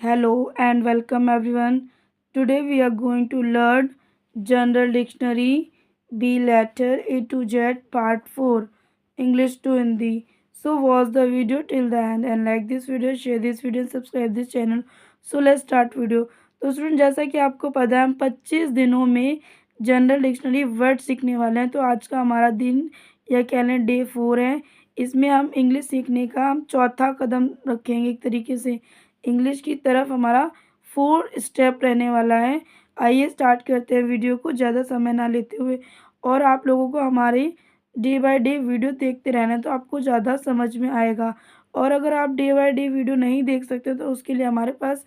Hello and welcome everyone. Today we are going to learn General Dictionary B letter A to Z part 4 English to Hindi. So watch the video till the end and like this video, share this video and subscribe this channel. So let's start video. तो student जैसा कि आपको पता है हम 25 दिनों में general dictionary word सीखने वाले हैं। तो आज का हमारा दिन या कह लें डे 4 है। इसमें हम इंग्लिश सीखने का हम चौथा कदम रखेंगे। एक तरीके से इंग्लिश की तरफ हमारा 4 स्टेप रहने वाला है। आइए स्टार्ट करते हैं वीडियो को ज़्यादा समय ना लेते हुए। और आप लोगों को हमारी डे बाय डे वीडियो देखते रहना है तो आपको ज़्यादा समझ में आएगा। और अगर आप डे बाय डे वीडियो नहीं देख सकते तो उसके लिए हमारे पास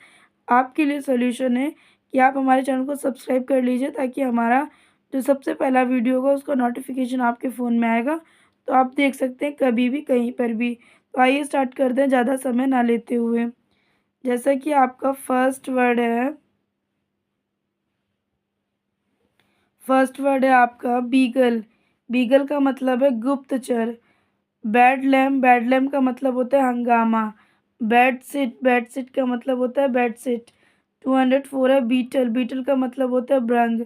आपके लिए सोल्यूशन है कि आप हमारे चैनल को सब्सक्राइब कर लीजिए, ताकि हमारा जो सबसे पहला वीडियो होगा उसका नोटिफिकेशन आपके फ़ोन में आएगा, तो आप देख सकते हैं कभी भी कहीं पर भी। तो आइए स्टार्ट करते हैं ज़्यादा समय ना लेते हुए। जैसा कि आपका फर्स्ट वर्ड है आपका बीगल। बीगल का मतलब है गुप्तचर। बेड लैम्प का मतलब होता है हंगामा। बेड सीट का मतलब होता है बेड सीट। 204 है बीटल। बीटल का मतलब होता है भृंग।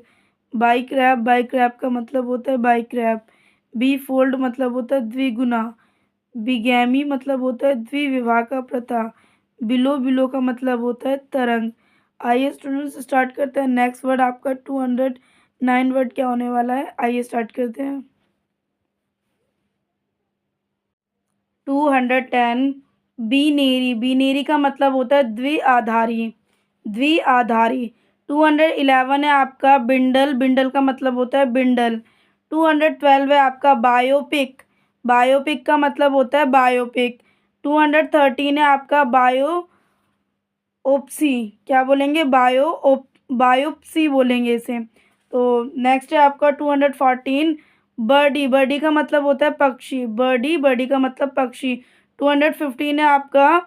बाइक रैप का मतलब होता है बाइक रैप। बी फोल्ड मतलब होता है द्विगुना। बिगैमी मतलब होता है द्विविवाह का प्रथा। बिलो का मतलब होता है तरंग। आइए स्टूडेंट्स स्टार्ट करते हैं। नेक्स्ट वर्ड आपका 209 वर्ड क्या होने वाला है, आइए स्टार्ट करते हैं। 210 बीनेरी। बीनेरी का मतलब होता है द्विआधारी। 211 है आपका बिंडल। बिंडल का मतलब होता है बिंडल। 212 है आपका बायोपिक। बायोपिक का मतलब होता है बायोपिक। 213 है आपका ओप्सी। क्या बोलेंगे? बायोप्सी बोलेंगे इसे। तो नेक्स्ट है आपका 214 बर्डी। बर्डी का मतलब होता है पक्षी। बर्डी का मतलब पक्षी। 215 है आपका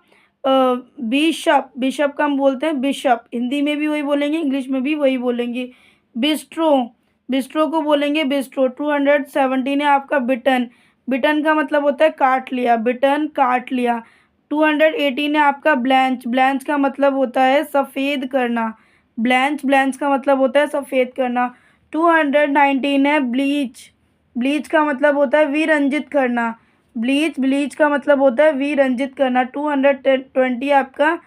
बिशप। बिशप का हम बोलते हैं बिशप। हिंदी में भी वही बोलेंगे, इंग्लिश में भी वही बोलेंगे। बिस्ट्रो। बिस्ट्रो को बोलेंगे बिस्ट्रो। 217 है आपका बिटन। बिटन का मतलब होता है काट लिया। बिटन काट लिया। 218 है आपका ब्लैंच। ब्लैंच का मतलब होता है सफ़ेद करना। ब्लैंच का मतलब होता है सफ़ेद करना। 219 है ब्लीच। ब्लीच का मतलब होता है विरंजित करना। ब्लीच का मतलब होता है विरंजित करना। 220 आपका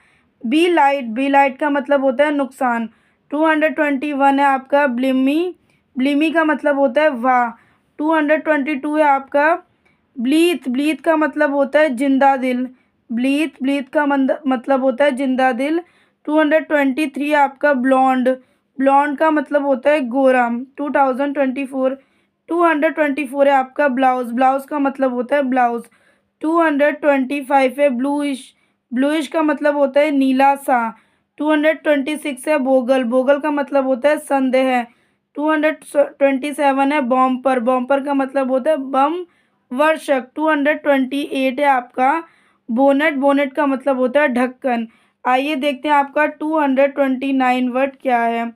बी लाइट। बी लाइट का मतलब होता है नुकसान। 221 है आपका ब्लिमी। ब्लिमी का मतलब होता है वाह। 222 है आपका ब्लीथ। ब्लीथ का मतलब होता है जिंदा दिल। ब्लीथ का मतलब होता है जिंदा दिल। 223 आपका ब्लॉन्ड। ब्लॉन्ड का मतलब होता है गोरा। 224 है आपका ब्लाउज। ब्लाउज का मतलब होता है ब्लाउज। 225 है ब्लूइश। ब्लूइश का मतलब होता है नीला सा। 226 है बोगल। बोगल का मतलब होता है संदेह। 227 है बॉम्पर। बॉम्पर का मतलब होता है बम वर्षक। 228 है आपका बोनेट। बोनेट का मतलब होता है ढक्कन। आइए देखते हैं आपका 229 वर्ड क्या है।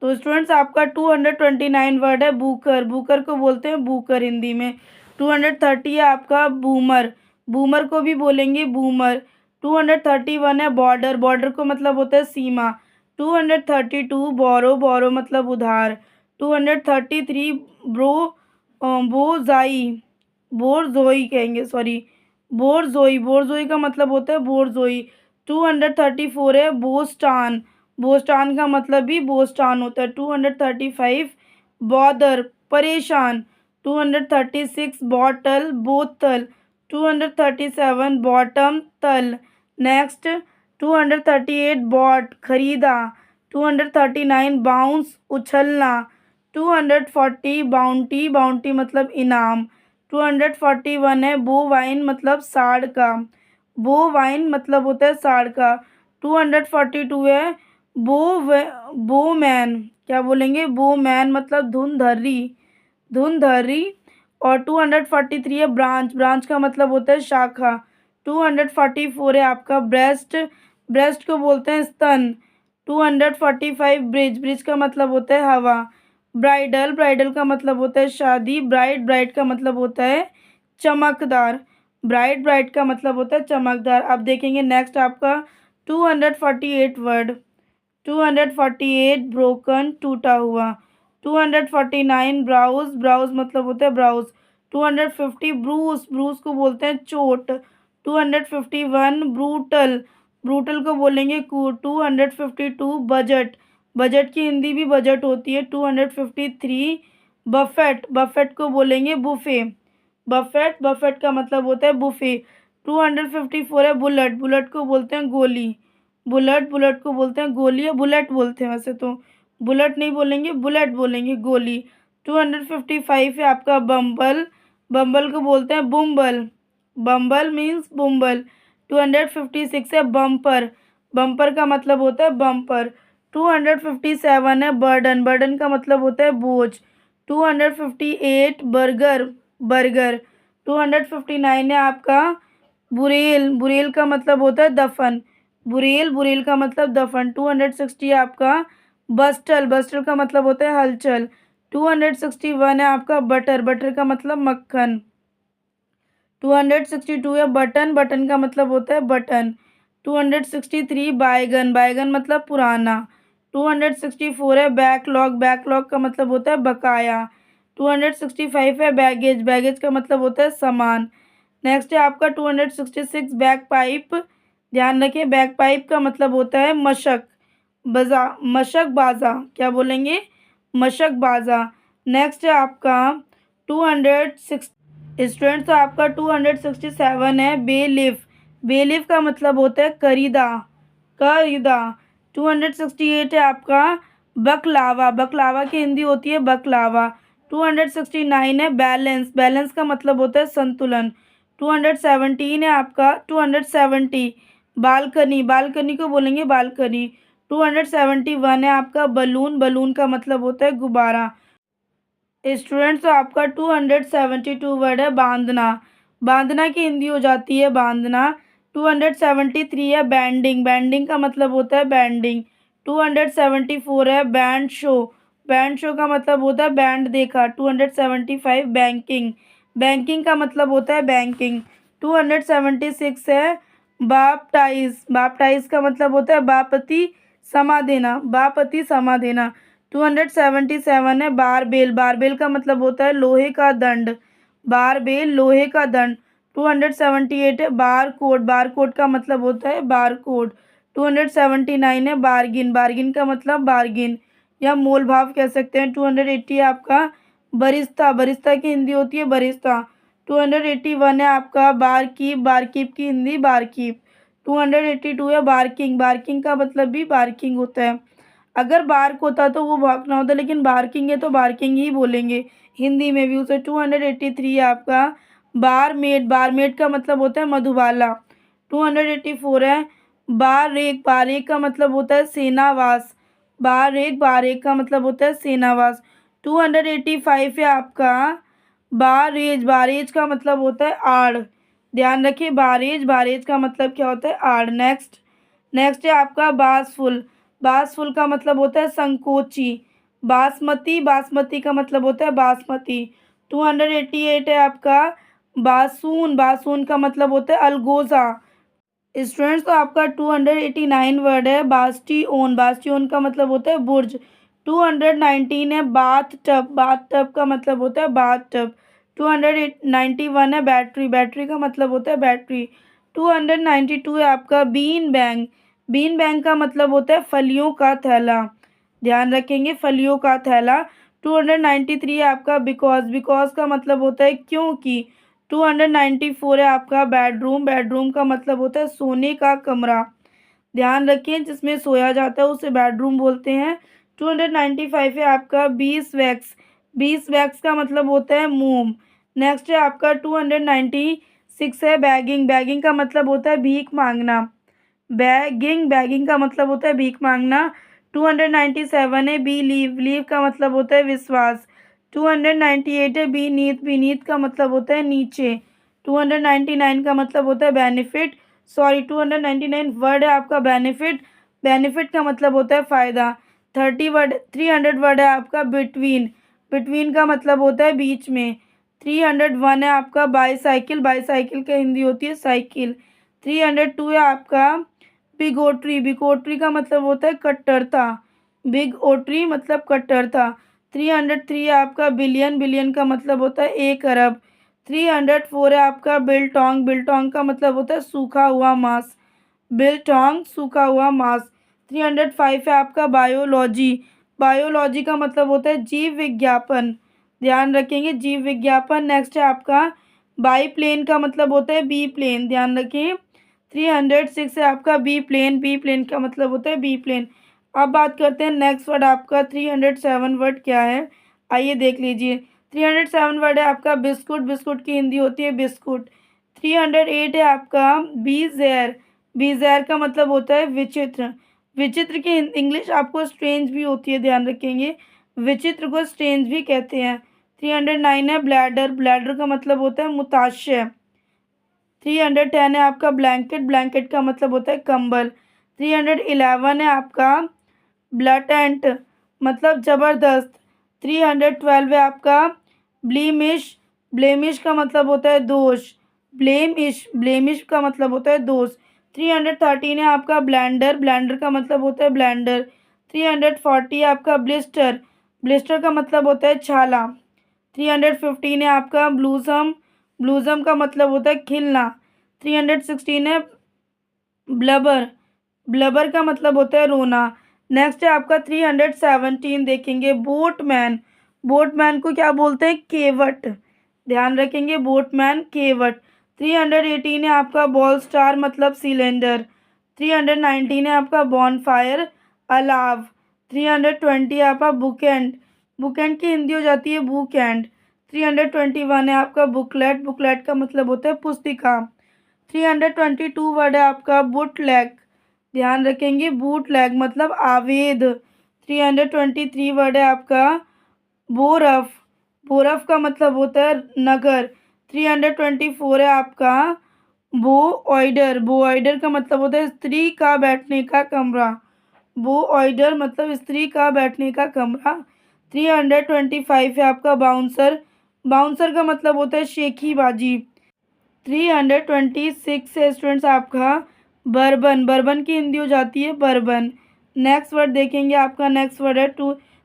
तो स्टूडेंट्स आपका 229 वर्ड है बूकर। बूकर को बोलते हैं बूकर हिंदी में। 230 है आपका बूमर। बूमर को भी बोलेंगे बूमर। 231 है बॉर्डर। बॉर्डर को मतलब होता है सीमा। 232 बोरो। बोरो मतलब उधार। 233 ब्रो बोजाई। बोरजोई कहेंगे, सॉरी बोरजोई। बोरजोई का मतलब होता है बोरजोई। 234 है बोस्टान। बोस्टान का मतलब भी बोस्टान होता है। 235 बॉदर परेशान। 236 बॉटल बोतल। 237 बॉटम तल। नेक्स्ट 238 बॉट खरीदा। 239 बाउंस उछलना। 240 बाउंटी। बाउंटी मतलब इनाम। 241 है बोवाइन मतलब साढ़ का। बोवाइन मतलब होता है साढ़ का। 242 है बोमैन। क्या बोलेंगे? बोमैन मतलब धुंधर्री। धुंधर्री। और 243 है ब्रांच। ब्रांच का मतलब होता है शाखा। 244 है आपका ब्रेस्ट। ब्रेस्ट को बोलते हैं स्तन। 245 ब्रिज। ब्रिज का मतलब होता है हवा। ब्राइडल। ब्राइडल का मतलब होता है शादी। ब्राइड। ब्राइड का मतलब होता है चमकदार। ब्राइट, ब्राइट का मतलब होता है चमकदार। अब देखेंगे नेक्स्ट आपका 248 वर्ड। 248 ब्रोकन, टूटा हुआ। 249 ब्राउज, ब्राउज मतलब होता है ब्राउज। 250 ब्रूस, ब्रूस को बोलते हैं चोट। 251 ब्रूटल, ब्रूटल को बोलेंगे कूट। 252 बजट, बजट की हिंदी भी बजट होती है। 253 बफेट, बफेट को बोलेंगे बुफे। बफेट, बफेट का मतलब होता है बुफे। 254 है बुलेट, बुलेट को बोलते हैं गोली। बुलेट, बुलेट को बोलते हैं गोली या बुलेट बोलते हैं वैसे तो। बुलेट नहीं बोलेंगे, बुलेट बोलेंगे, गोली। 255 है आपका बम्बल, बम्बल को बोलते हैं बुम्बल। बम्बल मीन्स बुम्बल। 256 है बम्पर, बम्पर का मतलब होता है बम्पर। 257 है बर्डन, बर्डन का मतलब होता है बोझ। 258 बर्गर, बर्गर। 259 है आपका बुरेल, बुरेल का मतलब होता है दफन। बुरेल, बुरेल का मतलब दफन। 260 है आपका बस्टल, बस्टल का मतलब होता है हलचल। 261 है आपका बटर, बटर का मतलब मक्खन। 262 है बटन, बटन का मतलब होता है बटन। 263 बैगन, बैगन मतलब पुराना। 264 है बैकलॉग, बैकलॉग का मतलब होता है बकाया। 265 है बैगेज, बैगेज का मतलब होता है सामान। नेक्स्ट है आपका 266 बैक पाइप। ध्यान रखिए बैक पाइप का मतलब होता है मशक, बजा, मशक बाजा, क्या बोलेंगे, मशक बाजा। नेक्स्ट है आपका 206 स्टूडेंट्स, तो आपका 267 है बेलिफ, बेलिफ का मतलब होता है करीदा, करीदा। 268 है आपका बकलावा, बकलावा की हिंदी होती है बकलावा। 269 है बैलेंस, बैलेंस का मतलब होता है संतुलन। 217 है आपका 270 बालकनी, बालकनी को बोलेंगे बालकनी। 271 है आपका बलून, बलून का मतलब होता है गुब्बारा। स्टूडेंट्स, तो आपका 272 वर्ड है बांधना, बांधना की हिंदी हो जाती है बांधना। 273 है बैंडिंग, बैंडिंग का मतलब होता है बैंडिंग। 274 है बैंड शो, बैंड शो का मतलब होता है बैंड देखा। 275 बैंकिंग, बैंकिंग का मतलब होता है बैंकिंग। 276 है बापटाइज, बापटाइज का मतलब होता है बापति समा देना, बापति समा देना। 277 है बारबेल, बारबेल का मतलब होता है लोहे का दंड, बारबेल लोहे का दंड। 278 है बार कोड, बार कोड का मतलब होता है बार कोड। 279 है बार्गिन, बार्गिन का मतलब बार्गिन या मोल भाव कह सकते हैं। 280 है आपका बरिस्ता, बरिस्ता की हिंदी होती है बरिस्ता। 281 है आपका बारकीप, बारकीप की हिंदी बारकीप। 282 है बार्किंग, बार्किंग का मतलब भी बार्किंग होता है। अगर बार्क होता तो वो भौंकना होता, लेकिन बार्किंग है तो बार्किंग ही बोलेंगे हिंदी में भी उसे। 283 है आपका बारमेड, बारमेड का मतलब होता है मधुबाला। 284 है बारेक, बारेक का मतलब होता है सेनावास, बारेक, बारेक का मतलब होता है सेनावास। 285 है आपका बारेज, बारेज का मतलब होता है आड़। ध्यान रखिए बारेज, बारेज का मतलब क्या होता है आड़। नेक्स्ट, नेक्स्ट है आपका बासफुल, बासफुल का मतलब होता है संकोची। बासमती, बासमती का मतलब होता है बासमती। 288 है आपका बासून, बासून का मतलब होता है अलगोजा। स्टूडेंट्स, तो आपका 289 वर्ड है बास्टियोन, बास्टियोन का मतलब होता है बुर्ज। 219 है बाथ टब, बाथ टब का मतलब होता है बाथ टब। 291 है बैटरी, बैटरी का मतलब होता है बैटरी। 292 है आपका बीन बैंग, बीन बैंग का मतलब होता है फलियों का थैला। ध्यान रखेंगे फलियों का थैला। 293 है आपका बिकॉज, बिकॉज का मतलब होता है क्योंकि। 294 है आपका बेडरूम, बेडरूम का मतलब होता है सोने का कमरा। ध्यान रखें जिसमें सोया जाता है उसे बेडरूम बोलते हैं। 295 है आपका बीस वैक्स, बीस वैक्स का मतलब होता है मोम। नेक्स्ट है आपका 296 है बैगिंग, बैगिंग का मतलब होता है भीख मांगना। बैगिंग, बैगिंग का मतलब होता है भीख मांगना। 297 है बिलीव, बिलीव का मतलब होता है विश्वास। 298 है बीनीथ, बीनीथ का मतलब होता है नीचे। 299 का मतलब होता है बेनिफिट, सॉरी 299 वर्ड है आपका बेनिफिट, बेनिफिट का मतलब होता है फ़ायदा। 30 वर्ड, 300 वर्ड है आपका बिटवीन, बिटवीन का मतलब होता है बीच में। 301 है आपका बाईसाइकिल, बाईसाइकिल का हिंदी होती है साइकिल। 302 है आपका बिगोट्री, बिगोट्री का मतलब होता है कट्टरता, बिग ओट्री मतलब कट्टरता। 303 है आपका बिलियन, बिलियन का मतलब होता है 1 अरब। 304 है आपका बिल्टोंग, बिल्टोंग का मतलब होता है सूखा हुआ मांस, बिल्टोंग सूखा हुआ मांस। 305 है आपका बायोलॉजी, बायोलॉजी का मतलब होता है जीव विज्ञापन, ध्यान रखेंगे जीव विज्ञापन। नेक्स्ट है आपका बाई प्लेन का मतलब होता है बी प्लेन, ध्यान रखें। 306 है आपका बी प्लेन, बी प्लेन का मतलब होता है बी प्लेन। अब बात करते हैं नेक्स्ट वर्ड आपका 307 वर्ड क्या है, आइए देख लीजिए। 307 वर्ड है आपका बिस्कुट, बिस्कुट की हिंदी होती है बिस्कुट। 308 है आपका बीजेर, बीजेर का मतलब होता है विचित्र, विचित्र की इंग्लिश आपको स्ट्रेंज भी होती है, ध्यान रखेंगे, विचित्र को स्ट्रेंज भी कहते हैं। 309 है ब्लैडर, ब्लैडर का मतलब होता है मूत्राशय। 310 है आपका ब्लैंकेट, ब्लैंकेट का मतलब होता है कंबल। 311 है आपका ब्लटेंट मतलब ज़बरदस्त। 312 है आपका ब्लीमिश, ब्लेमिश का मतलब होता है दोष, ब्लेमिश, ब्लेमिश का मतलब होता है दोष। 313 है आपका ब्लेंडर, ब्लेंडर का मतलब होता है ब्लेंडर। 340 है आपका ब्लिस्टर, ब्लिस्टर का मतलब होता है छाला। 315 है आपका ब्लूजम, ब्लूजम का मतलब होता है खिलना। 316 है ब्लबर, ब्लबर का मतलब होता है रोना। नेक्स्ट है आपका 317 देखेंगे बोटमैन, बोटमैन को क्या बोलते हैं केवट, ध्यान रखेंगे बोटमैन केवट। 318 है आपका बॉल स्टार मतलब सिलेंडर। 319 है आपका बॉनफायर अलाव। 320 है आपका बुकेंड, बुकेंड की हिंदी हो जाती है बुकएंड। 321 है आपका बुकलेट, बुकलेट का मतलब होता है पुस्तिका। 322 वर्ड है आपका बूट लेग, ध्यान रखेंगे बूट लेग मतलब आवेद। 323 वर्ड है आपका बोरफ, बोरफ का मतलब होता है नगर। 324 है आपका बो ऑइडर, बो ऑइडर का मतलब होता है स्त्री का बैठने का कमरा, बो ऑइडर मतलब स्त्री का बैठने का कमरा। 325 है आपका बाउंसर, बाउंसर का मतलब होता है शेखी बाजी। 326 है स्टूडेंट्स आपका बर्बन, बर्बन की हिंदी हो जाती है बर्बन। नेक्स्ट वर्ड देखेंगे आपका, नेक्स्ट वर्ड है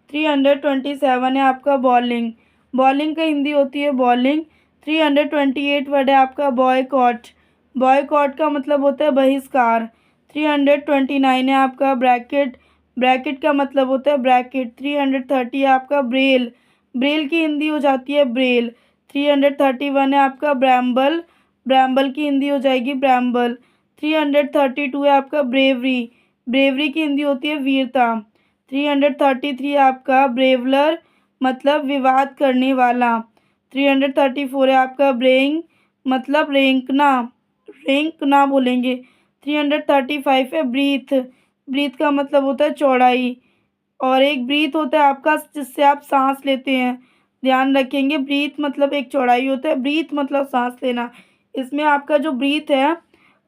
327 है आपका बॉलिंग, बॉलिंग का हिंदी होती है बॉलिंग। 328 वर्ड है आपका बॉयकॉट, बॉयकॉट का मतलब होता है बहिष्कार। 329 है आपका ब्रैकेट, ब्रैकेट का मतलब होता है ब्रैकेट। 330 है आपका ब्रेल, ब्रेल की हिंदी हो जाती है ब्रेल। 331 है आपका ब्रैम्बल, ब्रैम्बल की हिंदी हो जाएगी ब्रैम्बल। 332 है आपका ब्रेवरी, ब्रेवरी की हिंदी होती है वीरता। 333 है आपका ब्रेवलर मतलब विवाद करने वाला। 334 है आपका ब्रेइंग मतलब रेंकना, रेंकना बोलेंगे। 335 है ब्रीथ, ब्रीथ का मतलब होता है चौड़ाई, और एक ब्रीथ होता है आपका जिससे आप सांस लेते हैं, ध्यान रखेंगे ब्रीथ मतलब एक चौड़ाई होता है, ब्रीथ मतलब सांस लेना। इसमें आपका जो ब्रीथ है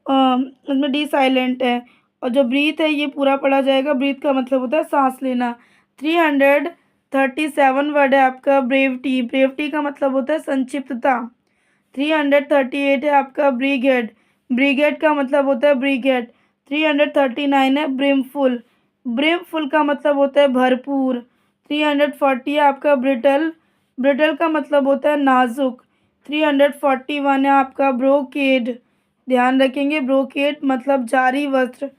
इसमें डी साइलेंट है, और जो ब्रीथ है ये पूरा पढ़ा जाएगा, ब्रीथ का मतलब होता है सांस लेना। 337 वर्ड है आपका ब्रेवटी, ब्रेवटी का मतलब होता है संक्षिप्तता। 338 है आपका ब्रिगेड, ब्रिगेड का मतलब होता है ब्रिगेड। 339 है ब्रिमफुल, ब्रिमफुल का मतलब होता है भरपूर। 340 है आपका ब्रिटल, ब्रिटल का मतलब होता है नाजुक। 341 है आपका ब्रोकेड, ध्यान रखेंगे ब्रोकेड मतलब जारी वस्त्र।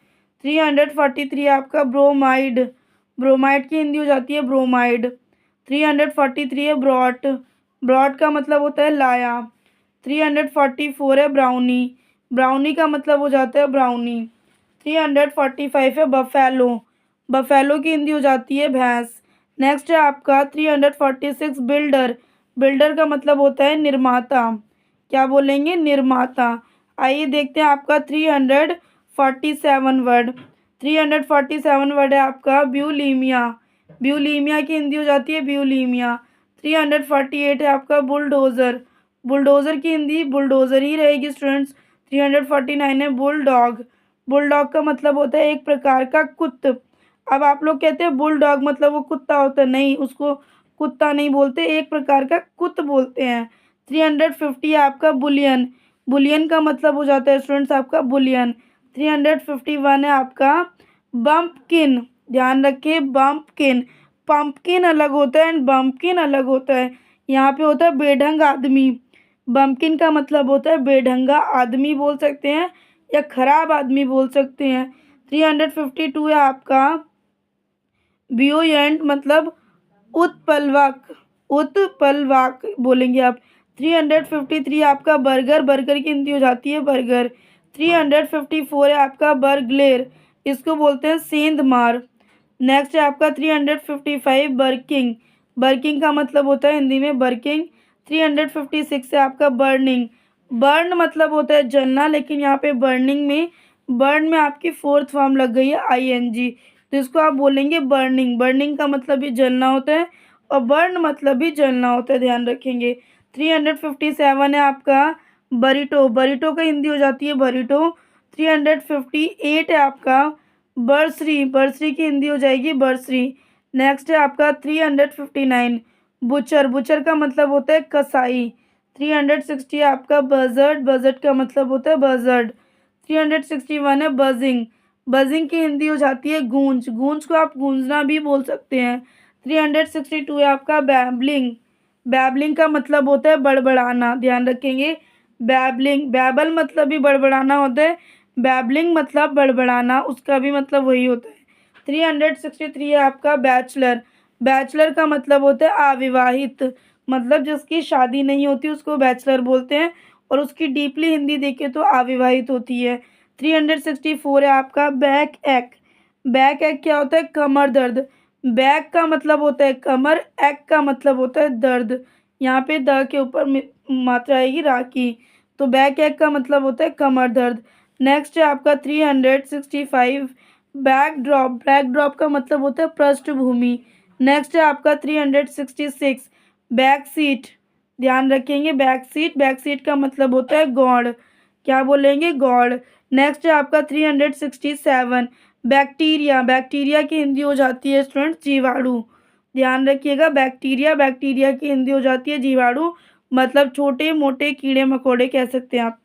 343 आपका ब्रोमाइड, ब्रोमाइड की हिंदी हो जाती है ब्रोमाइड। 343 है ब्रॉट, ब्रॉट का मतलब होता है लाया। 344 है ब्राउनी, ब्राउनी का मतलब हो जाता है ब्राउनी। 345 है बफेलो, बफेलो की हिंदी हो जाती है भैंस। नेक्स्ट है आपका 346 बिल्डर, बिल्डर का मतलब होता है निर्माता, क्या बोलेंगे निर्माता। आइए देखते हैं आपका 347 वर्ड, 347 वर्ड है आपका ब्यूलीमिया, ब्यूलीमिया की हिंदी हो जाती है ब्यूलीमिया। 348 है आपका बुलडोज़र, बुलडोज़र की हिंदी बुलडोज़र ही रहेगी स्टूडेंट्स। 349 है बुलडॉग, बुलडॉग का मतलब होता है एक प्रकार का कुत्ता। अब आप लोग कहते हैं बुलडॉग मतलब वो कुत्ता होता है, नहीं उसको कुत्ता नहीं बोलते, एक प्रकार का कुत्ता बोलते हैं। 350 है आपका बुलियन। बुलियन का मतलब हो जाता है स्टूडेंट्स आपका बुलियन। 351 है आपका बम्पकिन। ध्यान रखिए बम्पकिन। पंपकिन अलग होता है एंड बम्पकिन अलग होता है। यहाँ पे होता है बेढंग आदमी। बम्पकिन का मतलब होता है बेढंगा आदमी बोल सकते हैं या खराब आदमी बोल सकते हैं। 352 है आपका बियोयंट मतलब उत्पलवक। उत्पलवाक बोलेंगे आप। 353 आपका बर्गर। बर्गर की हिंदी हो जाती है बर्गर। 354 है आपका बर्गलेर। इसको बोलते हैं सेंध मार। नेक्स्ट है आपका 355 बर्किंग। बर्किंग का मतलब होता है हिंदी में बर्किंग। 356 है आपका बर्निंग। बर्न मतलब होता है जलना, लेकिन यहाँ पे बर्निंग में बर्न में आपकी फोर्थ फॉर्म लग गई है आईएनजी, तो इसको आप बोलेंगे बर्निंग। बर्निंग का मतलब भी जलना होता है और बर्न मतलब भी जलना होता है, ध्यान रखेंगे। 357 है आपका बरीटो। बरीटो का हिंदी हो जाती है बरीटो। 358 है आपका बर्सरी। बर्सरी की हिंदी हो जाएगी बर्सरी। नेक्स्ट है आपका 359 बुचर। बुचर का मतलब होता है कसाई। 360 है आपका बजर्ड। बजर्ड का मतलब होता है बजर्ड। 361 है बजिंग। बजिंग की हिंदी हो जाती है गूंज। गूंज को आप गूंजना भी बोल सकते हैं। 362 है आपका बैबलिंग। बैबलिंग का मतलब होता है बड़बड़ाना, ध्यान रखेंगे। बैबलिंग, बैबल मतलब भी बड़बड़ाना होता है, बैबलिंग मतलब बड़बड़ाना, उसका भी मतलब वही होता है। 363 है आपका बैचलर। बैचलर का मतलब होता है अविवाहित, मतलब जिसकी शादी नहीं होती उसको बैचलर बोलते हैं, और उसकी डीपली हिंदी देखें तो अविवाहित होती है। 364 है आपका बैक एक। बैक एक क्या होता है? कमर दर्द। बैक का मतलब होता है कमर, एक का मतलब होता है दर्द। यहाँ पे द के ऊपर मात्रा आएगी रा की, तो बैक एक का मतलब होता है कमर दर्द। नेक्स्ट है आपका 365 बैक ड्रॉप। बैक ड्रॉप का मतलब होता है पृष्ठभूमि। नेक्स्ट है आपका 366 बैक सीट। ध्यान रखेंगे बैक सीट, बैक सीट का मतलब होता है गौड़। क्या बोलेंगे? गौड़। नेक्स्ट है आपका 367 बैक्टीरिया। बैक्टीरिया की हिंदी हो जाती है स्टूडेंट जीवाणु। ध्यान रखिएगा बैक्टीरिया, बैक्टीरिया की हिंदी हो जाती है जीवाणु, मतलब छोटे मोटे कीड़े मकोड़े कह सकते हैं आप।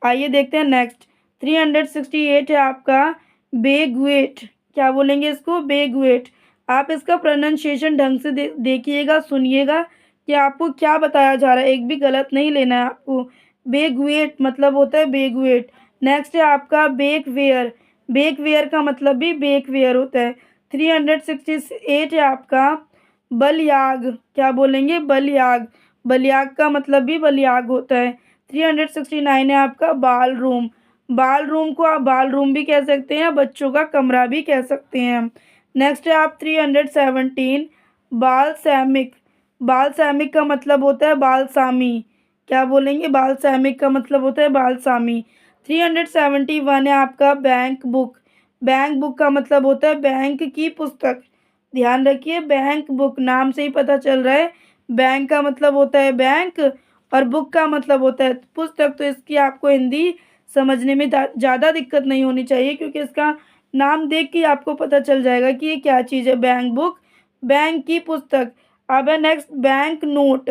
आइए देखते हैं नेक्स्ट। 368 है आपका बेगुएट। क्या बोलेंगे इसको? बेगुएट। आप इसका प्रोनाउंसिएशन ढंग से देखिएगा, सुनिएगा कि आपको क्या बताया जा रहा है, एक भी गलत नहीं लेना है आपको। बेगुएट मतलब होता है बेगुएट। नेक्स्ट है आपका बेकवेयर। बेकवेयर का मतलब भी बेकवेयर होता है। 368 है आपका बलयाग। क्या बोलेंगे? बलयाग। बलयाग का मतलब भी बलयाग होता है। 369 है आपका बाल रूम। बाल रूम को आप बाल रूम भी कह सकते हैं, बच्चों का कमरा भी कह सकते हैं। नेक्स्ट है आप 317 बाल सैमिक। बाल सैमिक का मतलब होता है बालसामी। क्या बोलेंगे? बाल सैमिक का मतलब होता है बालसामी। 371 है आपका बैंक बुक। बैंक बुक का मतलब होता है बैंक की पुस्तक। ध्यान रखिए बैंक बुक, नाम से ही पता चल रहा है बैंक का मतलब होता है बैंक और बुक का मतलब होता है पुस्तक, तो इसकी आपको हिंदी समझने में ज़्यादा दिक्कत नहीं होनी चाहिए, क्योंकि इसका नाम देख के आपको पता चल जाएगा कि ये क्या चीज़ है। बैंक बुक, बैंक की पुस्तक। अब है नेक्स्ट बैंक नोट।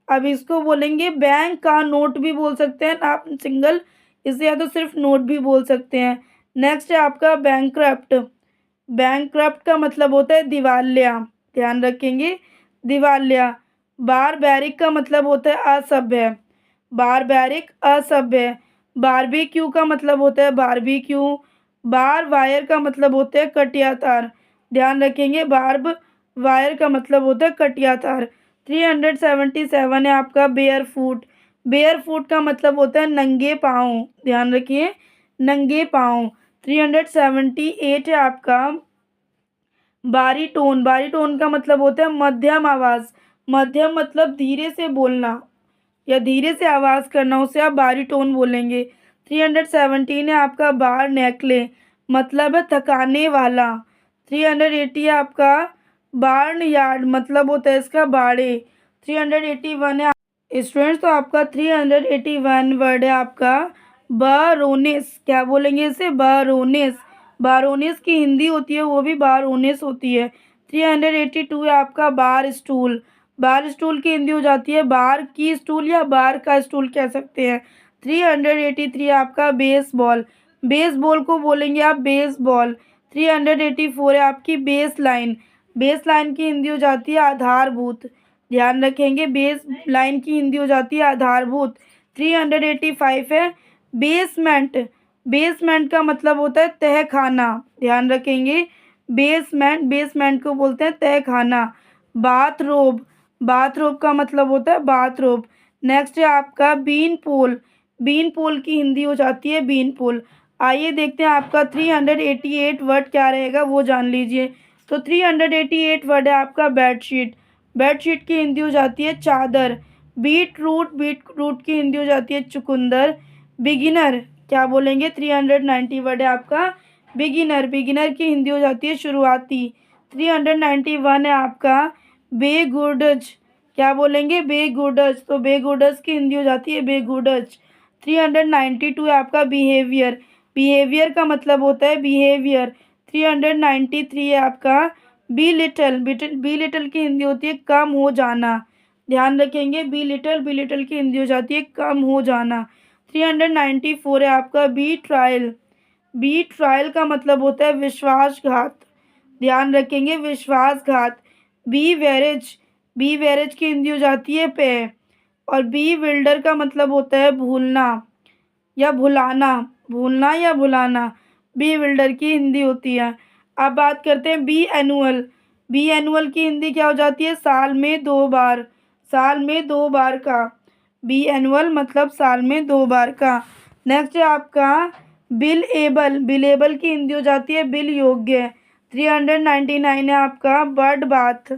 अब इसको बोलेंगे बैंक का नोट भी बोल सकते हैं आप सिंगल, इसे या तो सिर्फ नोट भी बोल सकते हैं। नेक्स्ट है आपका बैंकक्रप्ट। बैंकक्रप्ट का मतलब होता है दिवालिया। ध्यान रखेंगे दिवालिया। बारबैरिक का मतलब होता है असभ्य। बारबैरिक असभ्य। बारबेक्यू का मतलब होता है बारबेक्यू। बार वायर का मतलब होता है कटिया तार। ध्यान रखेंगे बार्ब वायर का मतलब होता है कटिया तार। 377 है आपका बेयर फुट। बेयर फुट का मतलब होता है नंगे पाँव। ध्यान रखिए नंगे पाँव। 378 है आपका बारीटोन। बारीटोन का मतलब होता है मध्यम आवाज़। मध्यम मतलब धीरे से बोलना या धीरे से आवाज़ करना, उसे आप बारीटोन बोलेंगे। 317 है आपका बार नेकले, मतलब है थकाने वाला। 380 है आपका बार्न यार्ड, मतलब होता है इसका बाड़े। 381 है स्टूडेंट्स, तो आपका 381 वर्ड है आपका बारोनेस। क्या बोलेंगे इसे? बारोनेस। बारोनेस की हिंदी होती है वो भी बारोनेस होती है। 382 है आपका बार स्टूल। बार स्टूल की हिंदी हो जाती है बार की स्टूल या बार का स्टूल कह सकते हैं। 383 आपका बेसबॉल, बेसबॉल को बोलेंगे आप बेसबॉल। 384 है आपकी बेस लाइन, बेस लाइन की हिंदी हो जाती है आधारभूत, ध्यान रखेंगे बेस लाइन की हिंदी हो जाती है आधारभूत। 385 है बेसमेंट, बेसमेंट का मतलब होता है तहखाना, ध्यान रखेंगे बेसमेंट, बेसमेंट को बोलते हैं तहखाना। बाथरोब, बाथरोब का मतलब होता है बाथरोब। नेक्स्ट है आपका बीन पोल, बीन पोल की हिंदी हो जाती है बीन पोल। आइए देखते हैं आपका 388 वर्ड क्या रहेगा वो जान लीजिए। तो 388 वर्ड है आपका बेडशीट, बेडशीट की हिंदी हो जाती है चादर। बीट रूट, बीट रूट की हिंदी हो जाती है चुकंदर। बिगिनर क्या बोलेंगे, 390 वर्ड है आपका बिगिनर, बिगिनर की हिंदी हो जाती है शुरुआती। 391 है आपका बेगुडज, क्या बोलेंगे बेगुडज, तो बेगुडज की हिंदी हो जाती है बेगुडज। 392 है आपका बिहेवियर, बिहेवियर का मतलब होता है बिहेवियर। 393 है आपका बी लिटल, बी लिटल की हिंदी होती है कम हो जाना, ध्यान रखेंगे बी लिटल, बी लिटल की हिंदी हो जाती है कम हो जाना। 394 है आपका बी ट्रायल, बी ट्रायल का मतलब होता है विश्वासघात, ध्यान रखेंगे विश्वासघात। बी वेरेज, बी वेरेज की हिंदी हो जाती है पे। और बी विल्डर का मतलब होता है भूलना या भुलाना, भूलना या भुलाना, बी विल्डर की हिंदी होती है। अब बात करते हैं बी एनुअल, बी एनुअल की हिंदी क्या हो जाती है साल में 2 बार, साल में 2 बार का, बी एनुअल मतलब साल में 2 बार का। नेक्स्ट है आपका बिल एबल, बिल एबल की हिंदी हो जाती है बिल योग्य। 399 है आपका बर्ड बाथ,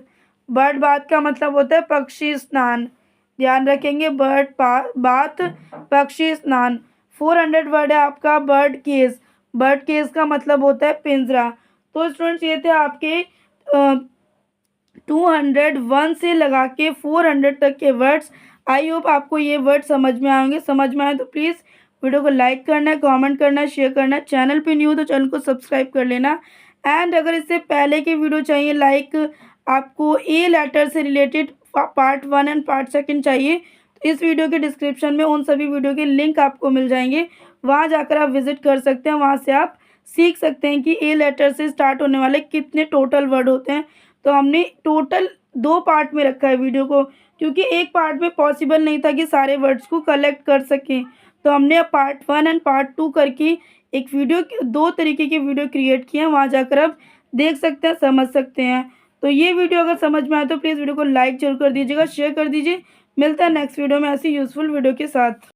बर्ड बाथ का मतलब होता है पक्षी स्नान, ध्यान रखेंगे बर्ड बाथ पक्षी स्नान। 400 वर्ड है आपका बर्ड केज, बर्ड केज का मतलब होता है पिंजरा। तो स्टूडेंट्स ये थे आपके 201 से लगा के 400 तक के वर्ड्स। आई होप आपको ये वर्ड समझ में आएंगे, समझ में आए तो प्लीज़ वीडियो को लाइक करना है, कमेंट करना है, शेयर करना है। चैनल पे न्यू हो तो चैनल को सब्सक्राइब कर लेना। एंड अगर इससे पहले की वीडियो चाहिए लाइक आपको ए लेटर से रिलेटेड पार्ट 1 एंड पार्ट 2 चाहिए तो इस वीडियो के डिस्क्रिप्शन में उन सभी वीडियो के लिंक आपको मिल जाएंगे, वहाँ जाकर आप विजिट कर सकते हैं। वहाँ से आप सीख सकते हैं कि ए लेटर से स्टार्ट होने वाले कितने टोटल वर्ड होते हैं। तो हमने टोटल 2 पार्ट में रखा है वीडियो को, क्योंकि एक पार्ट में पॉसिबल नहीं था कि सारे वर्ड्स को कलेक्ट कर सकें, तो हमने पार्ट 1 एंड पार्ट 2 करके एक वीडियो, 2 तरीके के वीडियो क्रिएट किए हैं, वहाँ जाकर आप देख सकते हैं, समझ सकते हैं। तो ये वीडियो अगर समझ में आए तो प्लीज़ वीडियो को लाइक जरूर कर दीजिएगा, शेयर कर दीजिए। मिलता है नेक्स्ट वीडियो में ऐसी यूज़फुल वीडियो के साथ।